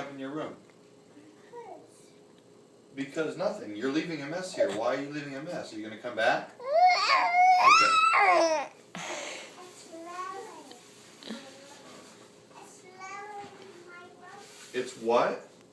up in your room? Because nothing. You're leaving a mess here. Why are you leaving a mess? Are you going to come back? Okay. It's what?